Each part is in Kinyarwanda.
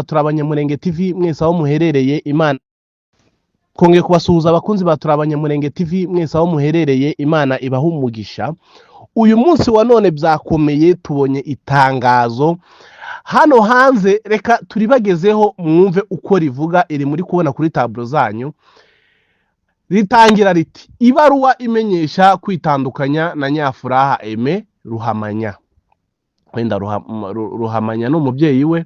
Turabanyamurenge TV mwese aho muherereye Imana kongeye kubasuhuza abakunzi ba Turabanyamurenge TV mwese aho muherereye Imana ibaha umugisha. Uyu munsi wa none byakomeye, tubonye itangazo hano hanze, reka turibagezeho mwumve uko rivuga. Iri muri kubona kuri tablo zanyu, ritangira riti: ibaruwa imenyesha kwitandukanya na Nyafuraha Aime Ruhamanya. Wenda Ruhamanya n'umubyeyi we.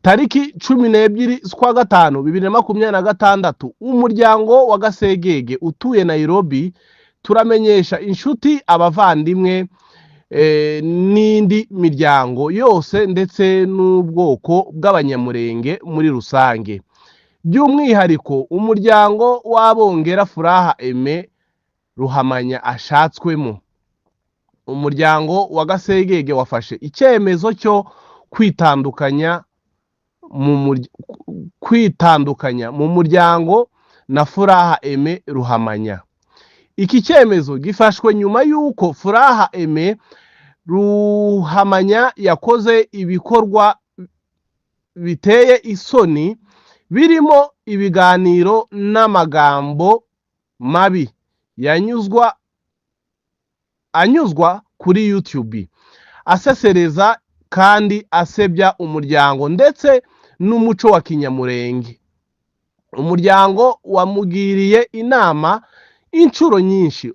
Tariki 12 z'ukwa gatanu 2026, umuryango wa Gasegege utuye Nairobi turamenyesha inshuti, abavandimwe n'indi miryango yose ndetse n'ubwoko bw'abanyamurenge muri rusange, by'umwihariko umuryango w'abongera Furaha Aime Ruhamanya ashatswemo. Umuryango wa Gasegege wafashe icyemezo cyo kwitandukanya mu muryango na Furaha Aime Ruhamanya. Iki cyemezo gifashwe nyuma y'uko Furaha Aime Ruhamanya yakoze ibikorwa biteye isoni, birimo ibiganiro n'amagambo mabi anyuzwa kuri YouTube, asesereza kandi asebya umuryango ndetse n'umuco wa Kinyamurenge. Umuryango wamugiriye inama inshuro nyinshi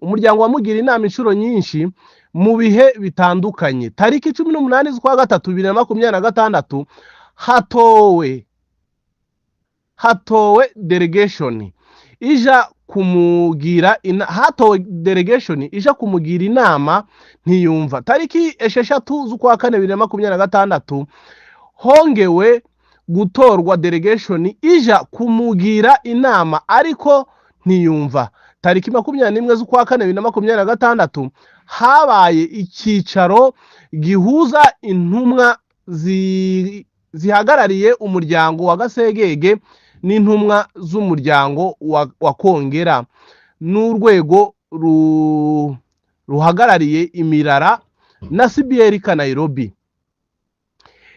mu bihe bitandukanye. Tariki 18 z'ukwa gatatu 2026 hatowe delegation ija kumugira inama ntiyumva. Tariki 6 z'ukwa kane 2026 hongewe gutorwa delegation ija kumugira inama ariko ntiyumva. Tariki 21 z'ukwa kane 2026 habaye icyicaro gihuza intumwa zihagarariye umuryango wa Gasegege n'intumwa z'umuryango wa Kongera n'urwego ruhagarariye imirara na CBR ka Nairobi.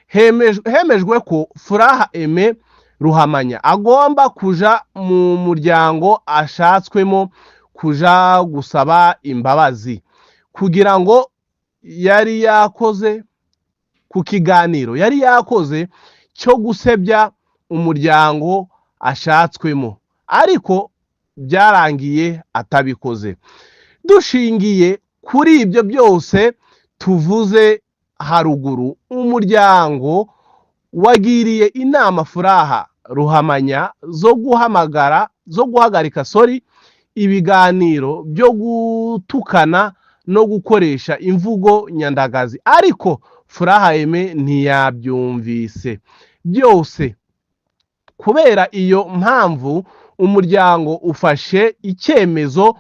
Hemejwe ko Furaha Aime Ruhamanya agomba kuja mu muryango ashatswemo kuja gusaba imbabazi kugira ngo yari yakoze ku kiganiro yari yakoze cyo gusebya umuryango ashatswemo, ariko byarangiye atabikoze. Dushingiye kuri ibyo byose tuvuze haruguru, umuryango wagiriye inama Furaha Ruhamanya zo guhagarika ibiganiro byo gutukana no gukoresha imvugo nyandagazi, ariko Furaha Aime ntiyabyumvise. Byose kubera iyo mpamvu umuryango ufashe icyemezo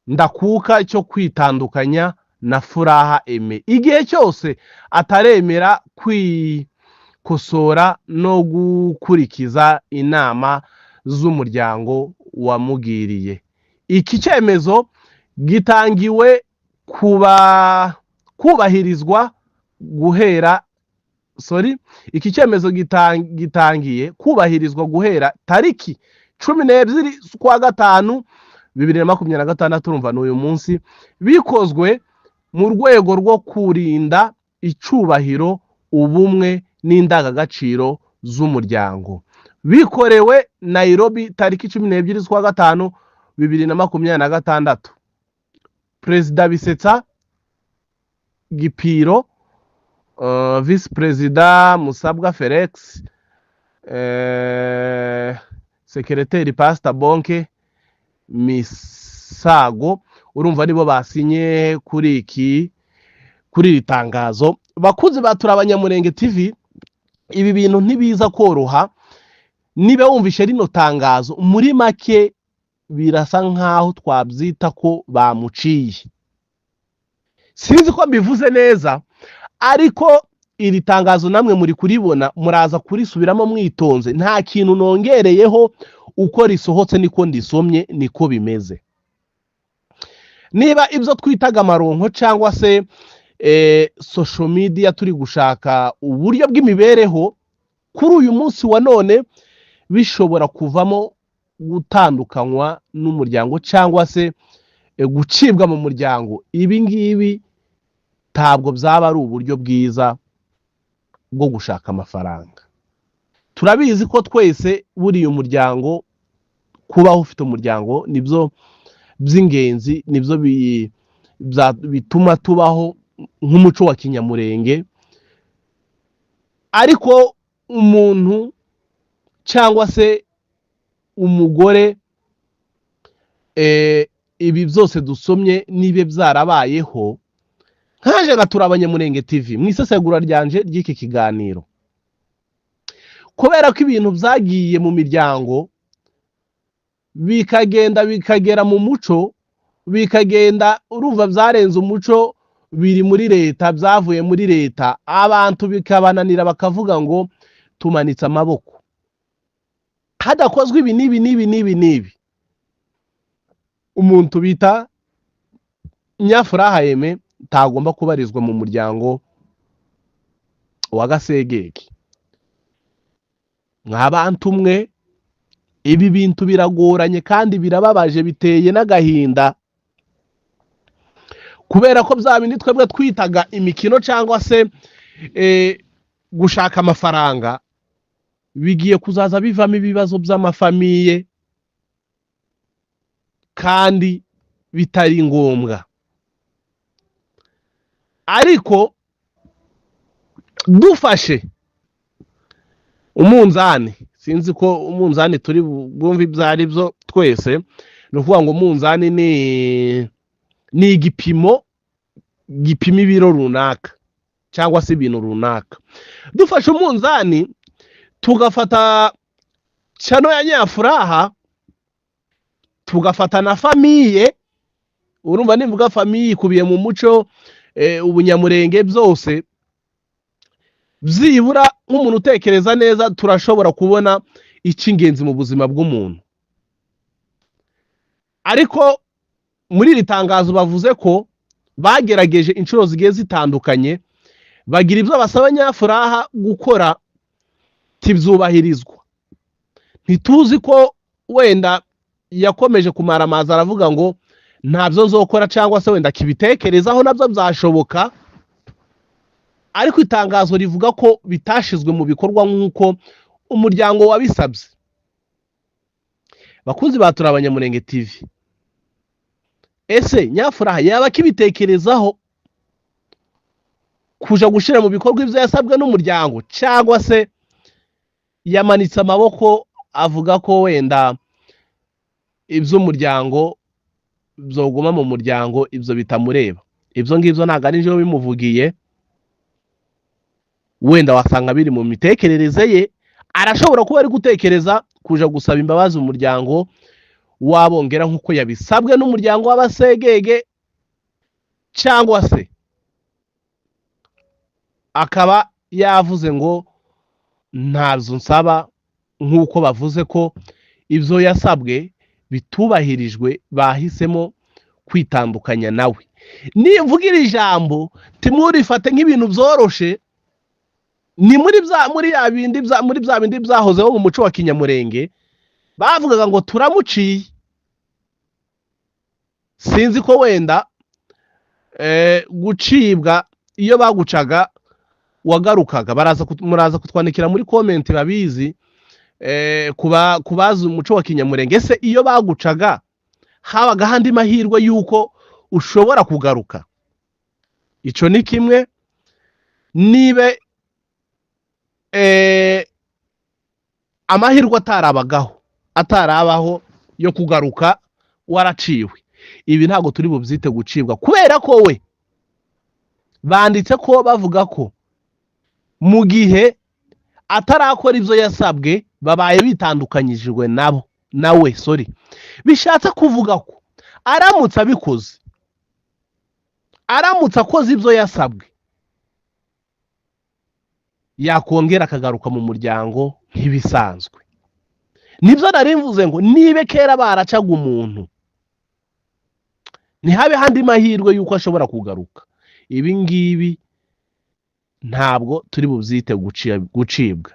ndakuka cyo kwitandukanya na Furaha Aime, igihe cyose ataremera kwikosora no gukurikiza inama z'umuryango wamugiriye. Iki cyemezo gitangiwe gitangiye kubahirizwa guhera tariki 12 z'ukwa gatanu 2026, urumva n'uyu munsi, bikozwe mu rwego rwo kurinda icubahiro, ubumwe n'indangagaciro z'umuryango. Bikorewe Nairobi tariki 12 z'ukwa gatanu 2026. Perezida Bisetsa Gipiro, Vice Perezida Musabwa Felix, Secretary Pastor Bonke Misago, urumva nibo basinye kuri iri tangazo. Bakunzi ba Turabanyamurenge TV, ibi bintu ntibiza koroha. Niba wumvishe rino tangazo, muri make birasa nkaho twabyita ko bamuciye. Sinzi ko mbivuze neza, ariko iri tangazo namwe muri kuribona, muraza kurisubiramo mwitonze. Nta kintu nongereyeho, uko risohotse niko ndisomye, niko bimeze. Niba ibyo twitaga amaronko cyangwa se social media turi gushaka uburyo bw'imibereho kuri uyu munsi wa none bishobora kuvamo gutandukanywa n'umuryango cyangwa se gucibwa mu muryango. Ibi ngibi ntabwo byaba ari uburyo bwiza bwo gushaka amafaranga. Turabizi ko twese buriya umuryango, kubaho ufite umuryango nibyo by'ingenzi, nibyo bituma tubaho nk'umuco wa kinyamurenge. Ariko umuntu cyangwa se umugore, ibi byose dusomye nibe byarabayeho, nkaje gatura Abanyamurenge TV mu isesegura ryanje ry'iki kiganiro, kubera ko ibintu byagiye mu miryango bikagenda bikagera mu muco, bikagenda urumva byarenze umuco, biri muri leta, byavuye muri leta, abantu bikabananira bakavuga ngo tumanitse amaboko, hadakozwe ibi n'ibi, umuntu bita Nyafuraha Aime tagomba kubarizwa mu muryango wa Gasegege. Nk'abantu mwe, ibi bintu biragoranye kandi birababaje, biteye n'agahinda, kubera ko bya bindi twebwe twitaga imikino cyangwa se gushaka amafaranga bigiye kuzaza bivamo ibibazo by'amafamiye kandi bitari ngombwa. Ariko dufashe umunzani, sinzi ko umunzani turi bumve ibyari byo twese, no kuvuga ngo umunzani ni igipimo gipima ibiro runaka cyangwa se ibintu runaka. Dufashe umunzani tugafata cyano ya Nyafuraha, tugafata na famiye, urumva nimvuga famiye ikubiye mu muco ubunyamurenge byose, byibura nk'umuntu utekereza neza turashobora kubona icy'ingenzi mu buzima bw'umuntu. Ariko muri iri tangazo bavuze ko bagerageje inshuro zigiye zitandukanye, bagira ibyo basaba Nyafuraha gukora tibyubahirizwa. Ntituzi ko wenda yakomeje kumara amazi aravuga ngo ntabyo zokora cyangwa se wenda kibitekerezaho nabyo byashoboka, ariko itangazo rivuga ko bitashizwe mu bikorwa nk'uko umuryango wabisabye. Bakunzi batura Abanyamurenge TV, ese Nyafuraha yaba kibitekerezaho kuja gushira mu bikorwa ibyo yasabwe n'umuryango, cyangwa se yamanitse amaboko avuga ko wenda iby'umuryango byoguma mu muryango, ibyo bitamureba? Ibyo ngibyo ntabwo ari nje bimuvugiye, wenda wasanga biri mu mitekerereze ye. Arashobora kuba ari gutekereza kuja gusaba imbabazi umuryango wabongera nk'uko yabisabwe n'umuryango w'Abasegege, cyangwa se akaba yavuze ngo ntabyo nsaba, nk'uko bavuze ko ibyo yasabwe bitubahirijwe, bahisemo kwitandukanya nawe. Nimvuga iri jambo timurifate nk'ibintu byoroshe, ni muri bya bindi byahozeho mu muco wa kinyamurenge, bavugaga ngo turamuciye. Sinzi ko wenda gucibwa iyo bagucaga wagarukaga, muraza kutwandikira muri comment babizi, kubaza umuco wa kinyamurenge. Ese iyo bagucaga habaga handi mahirwe yuko ushobora kugaruka? Ico ni kimwe. Nibe amahirwe atarabaho yo kugaruka waraciwe, ibi ntabwo turi bubyite gucibwa, kubera ko we banditse ko bavuga ko mu gihe atarakora ibyo yasabwe babaye bitandukanyijwe nawe. Bishatse kuvuga ko aramutse abikoze, aramutse akoze ibyo yasabwe, yakongera akagaruka mu muryango nk'ibisanzwe. Nibyo nari mvuze ngo nibe kera baracaga umuntu, ntihabe handi mahirwe yuko ashobora kugaruka. Ibi ngibi ntabwo turi bubyite gucibwa.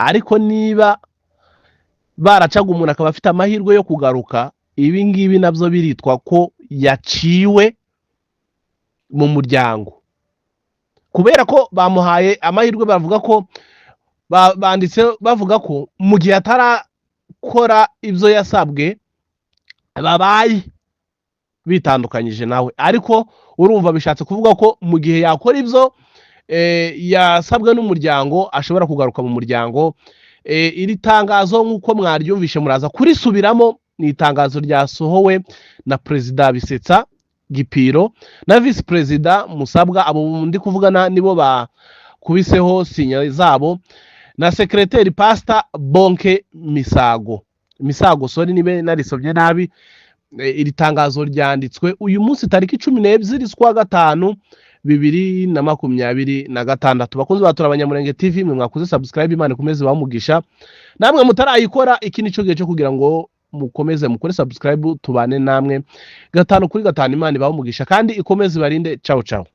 ariko niba baracaga umuntu akaba afite amahirwe yo kugaruka, ibi ngibi nabyo biritwa ko yaciwe mu muryango, kubera ko bamuhaye amahirwe. Bavuga ko banditse bavuga ko mu gihe atarakora ibyo yasabwe babaye bitandukanyije nawe, ariko urumva bishatse kuvuga ko mu gihe yakora ibyo yasabwe n'umuryango ashobora kugaruka mu muryango. Iri tangazo nk'uko mwaryumvishe muraza kurisubiramo, ni itangazo ryasohowe na Perezida Bisetsa Gipiro na Vice Perezida Musabwa, abo ndi kuvugana nibo bakubiseho sinya zabo, na Secretary Pastor Bonke Misago sorry nibe narisomye nabi. Iri tangazo ryanditswe uyu munsi tariki 12 z'ukwa gatanu 2026. Bakunze batura Abanyamurenge TV, mwe mwakuze subscribe, Imana ikomeze bamugisha. Namwe mutarayikora, iki nico gihe cyo kugira ngo mukomeze mukore subscribe, tubane namwe 5 kuri 5. Imana ibamugisha kandi ikomeze barinde. Ciao ciao.